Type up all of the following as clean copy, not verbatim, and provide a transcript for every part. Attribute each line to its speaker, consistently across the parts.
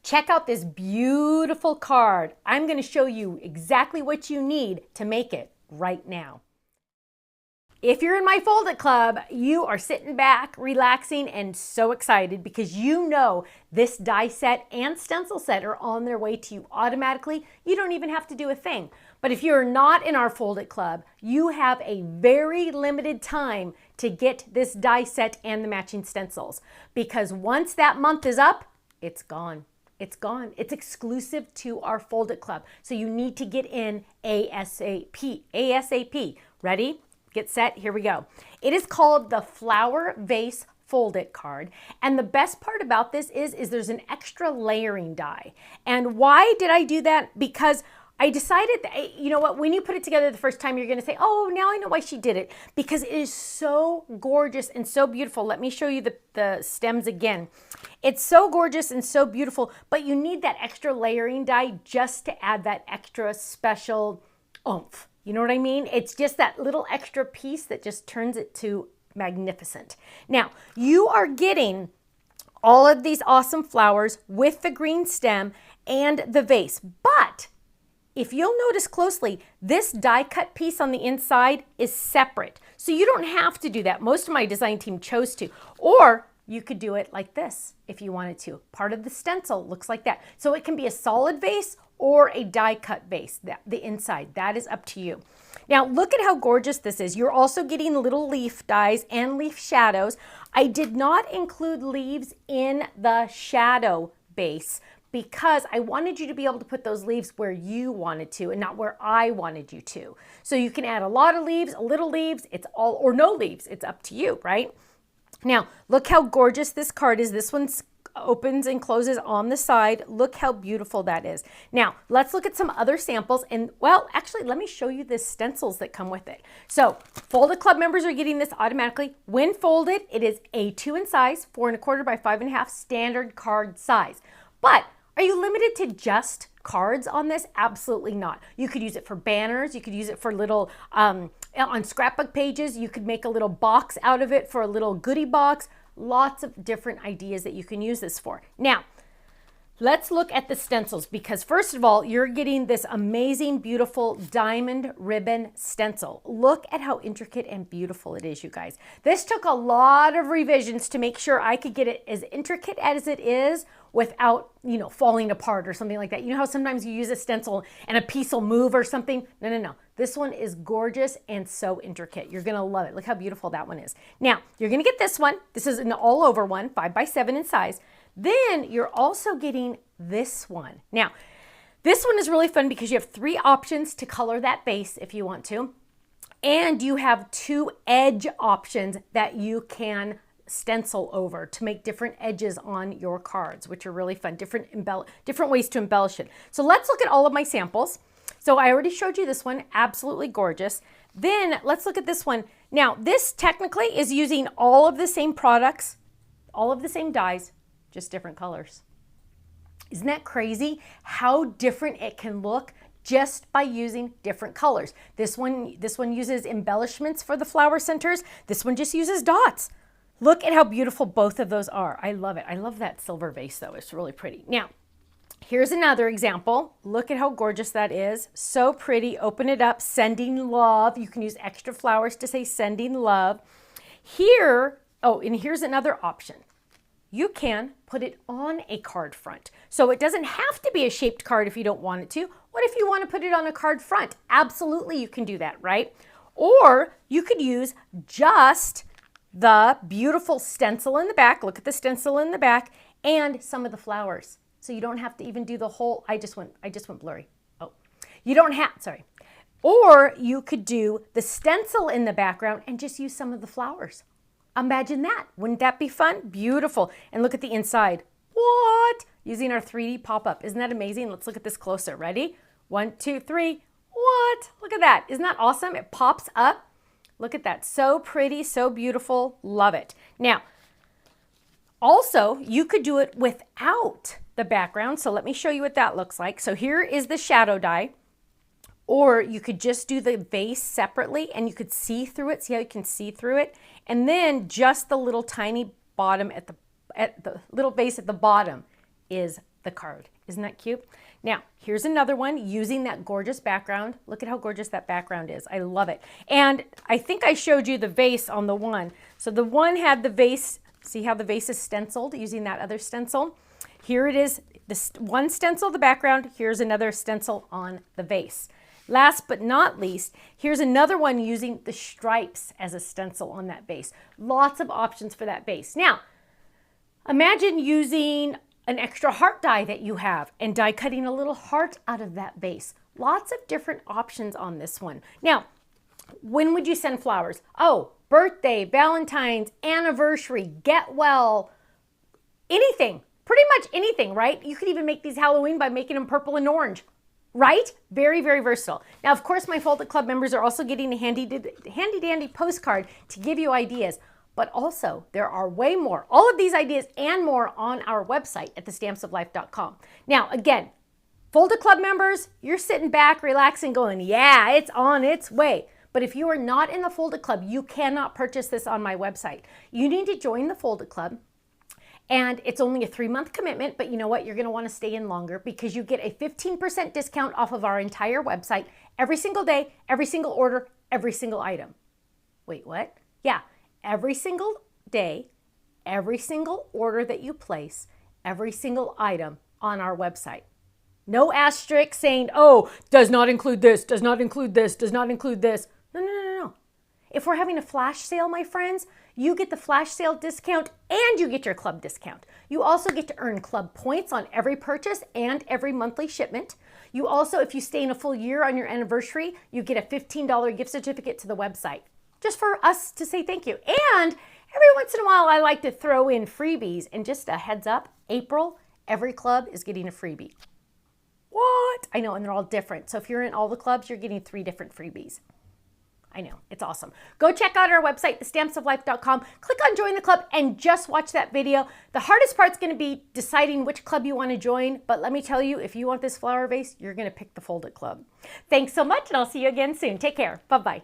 Speaker 1: Check out this beautiful card. I'm going to show you exactly what you need to make it right now. If you're in my Fold It Club, you are sitting back, relaxing, and so excited because you know this die set and stencil set are on their way to you automatically. You don't even have to do a thing. But if you're not in our Fold It Club, you have a very limited time to get this die set and the matching stencils, because once that month is up, it's gone. It's gone. It's exclusive to our Fold It Club. So you need to get in ASAP. ASAP. Ready? Get set. Here we go. It is called the Flower Vase Fold It card. And the best part about this is there's an extra layering die. And why did I do that? Because I decided that, you know what, when you put it together the first time, you're going to say, oh, now I know why she did it. Because it is so gorgeous and so beautiful. Let me show you the stems again. It's so gorgeous and so beautiful, but you need that extra layering die just to add that extra special oomph. You know what I mean? It's just that little extra piece that just turns it to magnificent. Now, you are getting all of these awesome flowers with the green stem and the vase, but if you'll notice closely, this die cut piece on the inside is separate. So you don't have to do that. Most of my design team chose to. Or you could do it like this if you wanted to. Part of the stencil looks like that. So it can be a solid vase or a die cut vase, the inside. That is up to you. Now look at how gorgeous this is. You're also getting little leaf dies and leaf shadows. I did not include leaves in the shadow base because I wanted you to be able to put those leaves where you wanted to and not where I wanted you to. So you can add a lot of leaves, a little leaves, it's all, or no leaves, it's up to you, right? Now, look how gorgeous this card is. This one opens and closes on the side. Look how beautiful that is. Now, let's look at some other samples. And well, actually, let me show you the stencils that come with it. So Fold It Club members are getting this automatically. When folded, it is A2 in size, 4 1/4 by 5 1/2 standard card size. But are you limited to just cards on this? Absolutely not. You could use it for banners. You could use it for little, on scrapbook pages. You could make a little box out of it for a little goodie box. Lots of different ideas that you can use this for. Now, let's look at the stencils because first of all, you're getting this amazing, beautiful diamond ribbon stencil. Look at how intricate and beautiful it is, you guys. This took a lot of revisions to make sure I could get it as intricate as it is without, you know, falling apart or something like that. You know how sometimes you use a stencil and a piece will move or something? No, no, no. This one is gorgeous and so intricate. You're gonna love it. Look how beautiful that one is. Now, you're gonna get this one. This is an all over one, 5 by 7 in size. Then you're also getting this one. Now, this one is really fun because you have 3 options to color that base if you want to. And you have 2 edge options that you can stencil over to make different edges on your cards, which are really fun, different ways to embellish it. So let's look at all of my samples. So I already showed you this one, absolutely gorgeous. Then let's look at this one. Now this technically is using all of the same products, all of the same dies, just different colors. Isn't that crazy how different it can look just by using different colors? This one uses embellishments for the flower centers. This one just uses dots. Look at how beautiful both of those are. I love it. I love that silver vase though. It's really pretty. Now, here's another example. Look at how gorgeous that is. So pretty. Open it up. Sending love. You can use extra flowers to say sending love. Here, oh, and here's another option. You can put it on a card front. So it doesn't have to be a shaped card if you don't want it to. What if you want to put it on a card front? Absolutely, you can do that, right? Or you could use just the beautiful stencil in the back. Look at the stencil in the back and some of the flowers. So you don't have to even do the whole, I just went blurry. Oh, you don't have, sorry. Or you could do the stencil in the background and just use some of the flowers. Imagine that. Wouldn't that be fun? Beautiful. And look at the inside. What? Using our 3D pop-up. Isn't that amazing? Let's look at this closer. Ready? 1, 2, 3. What? Look at that. Isn't that awesome? It pops up. Look at that. So pretty, so beautiful. Love it. Now, also, you could do it without the background. So let me show you what that looks like. So here is the shadow die. Or you could just do the vase separately and you could see through it. See how you can see through it? And then just the little tiny bottom at the little vase at the bottom is the card. Isn't that cute? Now, here's another one using that gorgeous background. Look at how gorgeous that background is. I love it. And I think I showed you the vase on the one. So the one had the vase. See how the vase is stenciled using that other stencil? Here it is, this one stencil, the background. Here's another stencil on the vase. Last but not least, here's another one using the stripes as a stencil on that base. Lots of options for that base. Now, imagine using an extra heart die that you have and die cutting a little heart out of that base. Lots of different options on this one. Now, when would you send flowers? Oh, birthday, Valentine's, anniversary, get well, anything, pretty much anything, right? You could even make these Halloween by making them purple and orange. Right? Very, very versatile. Now, of course, my Fold It Club members are also getting a handy dandy postcard to give you ideas, but also there are way more, all of these ideas and more on our website at thestampsoflife.com. Now, again, Fold It Club members, you're sitting back, relaxing, going, yeah, it's on its way. But if you are not in the Fold It Club, you cannot purchase this on my website. You need to join the Fold It Club. And it's only a 3-month commitment, but you know what? You're going to want to stay in longer because you get a 15% discount off of our entire website every single day, every single order, every single item. Wait, what? Yeah, every single day, every single order that you place, every single item on our website. No asterisk saying, oh, does not include this, does not include this, does not include this. No, no, no, no. If we're having a flash sale, my friends, you get the flash sale discount and you get your club discount. You also get to earn club points on every purchase and every monthly shipment. You also, if you stay in a full year on your anniversary, you get a $15 gift certificate to the website, just for us to say thank you. And every once in a while, I like to throw in freebies. And just a heads up, April, every club is getting a freebie. What? I know, and they're all different. So if you're in all the clubs, you're getting 3 different freebies. I know, it's awesome. Go check out our website, thestampsoflife.com. Click on Join the Club and just watch that video. The hardest part's going to be deciding which club you want to join, but let me tell you, if you want this flower vase, you're going to pick the Fold It Club. Thanks so much, and I'll see you again soon. Take care. Bye-bye.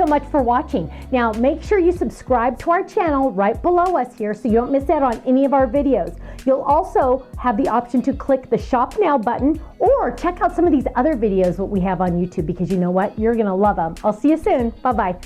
Speaker 1: so much for watching. Now, make sure you subscribe to our channel right below us here so you don't miss out on any of our videos. You'll also have the option to click the Shop Now button or check out some of these other videos that we have on YouTube, because you know what? You're gonna love them. I'll see you soon. Bye-bye.